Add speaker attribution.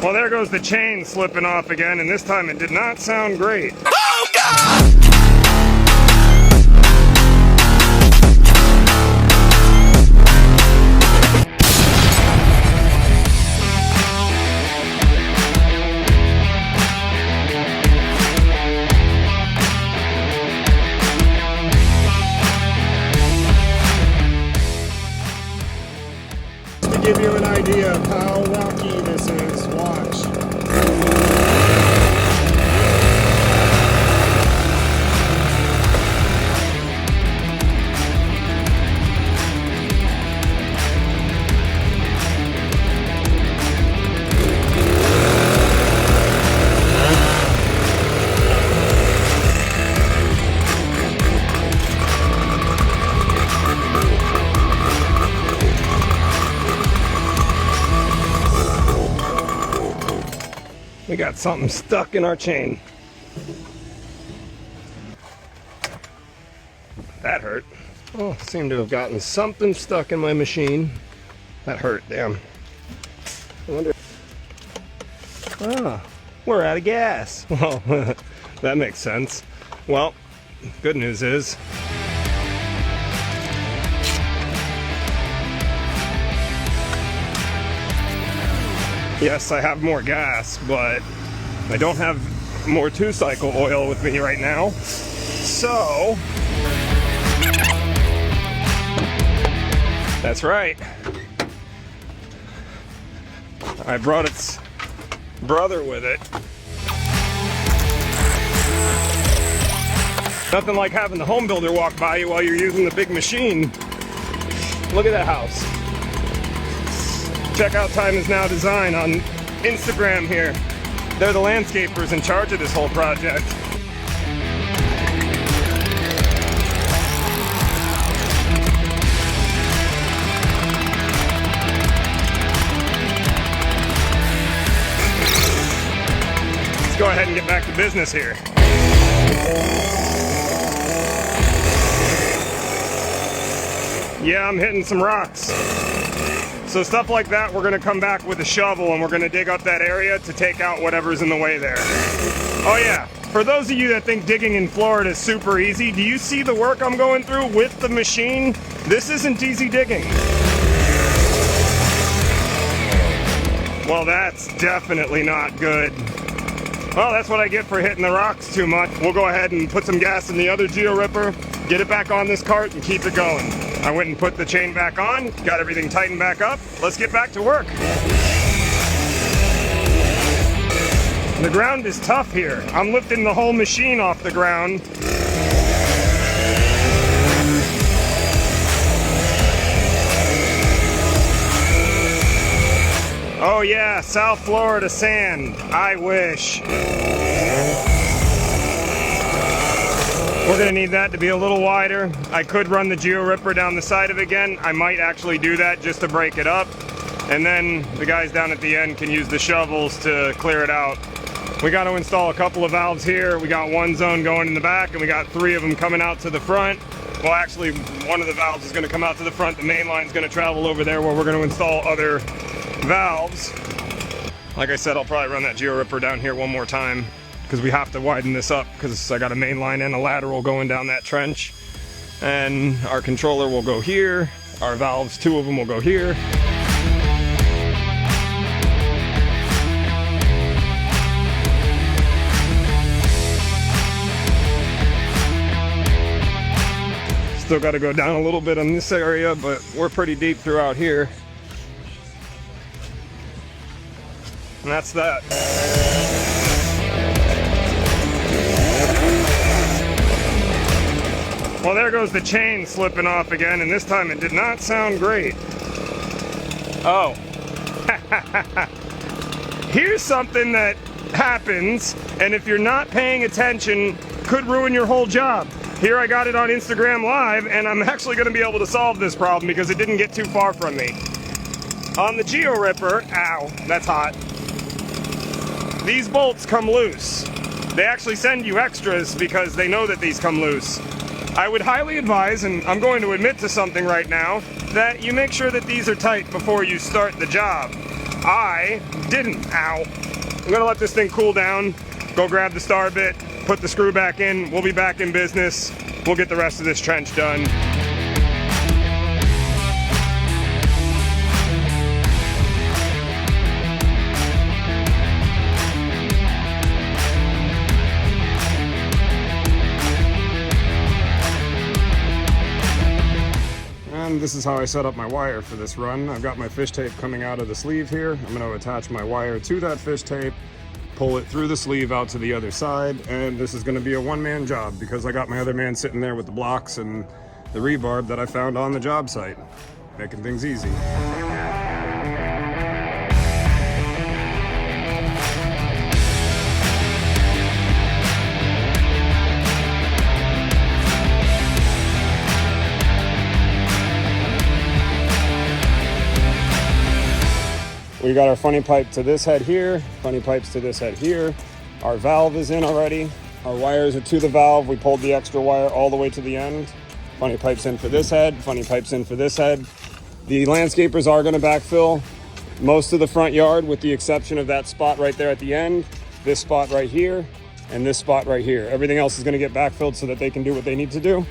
Speaker 1: Well, there goes the chain slipping off again, and this time it did not sound great.
Speaker 2: Oh, God!
Speaker 1: To give you an idea of how rocky this is, watch. We got something stuck in our chain. That hurt. Oh, seemed to have gotten something stuck in my machine. That hurt, damn. I wonder. Ah, we're out of gas. Well, that makes sense. Well, good news is yes, I have more gas, but I don't have more 2-cycle oil with me right now. So, that's right. I brought its brother with it. Nothing like having the home builder walk by you while you're using the big machine. Look at that house. Check out Time Is Now Design on Instagram here. They're the landscapers in charge of this whole project. Let's go ahead and get back to business here. Yeah, I'm hitting some rocks. So stuff like that, we're gonna come back with a shovel and we're gonna dig up that area to take out whatever's in the way there. Oh yeah, for those of you that think digging in Florida is super easy, do you see the work I'm going through with the machine? This isn't easy digging. Well, that's definitely not good. Well, that's what I get for hitting the rocks too much. We'll go ahead and put some gas in the other Geo Ripper, get it back on this cart and keep it going. I went and put the chain back on, got everything tightened back up. Let's get back to work. The ground is tough here. I'm lifting the whole machine off the ground. Oh yeah, South Florida sand. I wish. We're gonna need that to be a little wider. I could run the Geo Ripper down the side of it again. I might actually do that just to break it up. And then the guys down at the end can use the shovels to clear it out. We got to install a couple of valves here. We got one zone going in the back and we got 3 of them coming out to the front. Well, actually, one of the valves is gonna come out to the front. The main line's gonna travel over there where we're gonna install other valves. Like I said, I'll probably run that Geo Ripper down here one more time because we have to widen this up because I got a main line and a lateral going down that trench. And our controller will go here. Our valves, 2 of them will go here. Still got to go down a little bit on this area, but we're pretty deep throughout here. And that's that. Well, there goes the chain slipping off again, and this time it did not sound great. Oh. Here's something that happens, and if you're not paying attention, could ruin your whole job. Here I got it on Instagram Live, and I'm actually going to be able to solve this problem because it didn't get too far from me. On the Geo Ripper, ow, that's hot. These bolts come loose. They actually send you extras because they know that these come loose. I would highly advise, and I'm going to admit to something right now, that you make sure that these are tight before you start the job. I didn't. Ow. I'm gonna let this thing cool down, go grab the star bit, put the screw back in. We'll be back in business. We'll get the rest of this trench done. And this is how I set up my wire for this run. I've got my fish tape coming out of the sleeve here. I'm going to attach my wire to that fish tape, pull it through the sleeve out to the other side, and this is going to be a one-man job because I got my other man sitting there with the blocks and the rebarb that I found on the job site, making things easy. We got our funny pipe to this head here, funny pipes to this head here. Our valve is in already. Our wires are to the valve. We pulled the extra wire all the way to the end. Funny pipes in for this head, funny pipes in for this head. The landscapers are gonna backfill most of the front yard with the exception of that spot right there at the end, this spot right here, and this spot right here. Everything else is gonna get backfilled so that they can do what they need to do.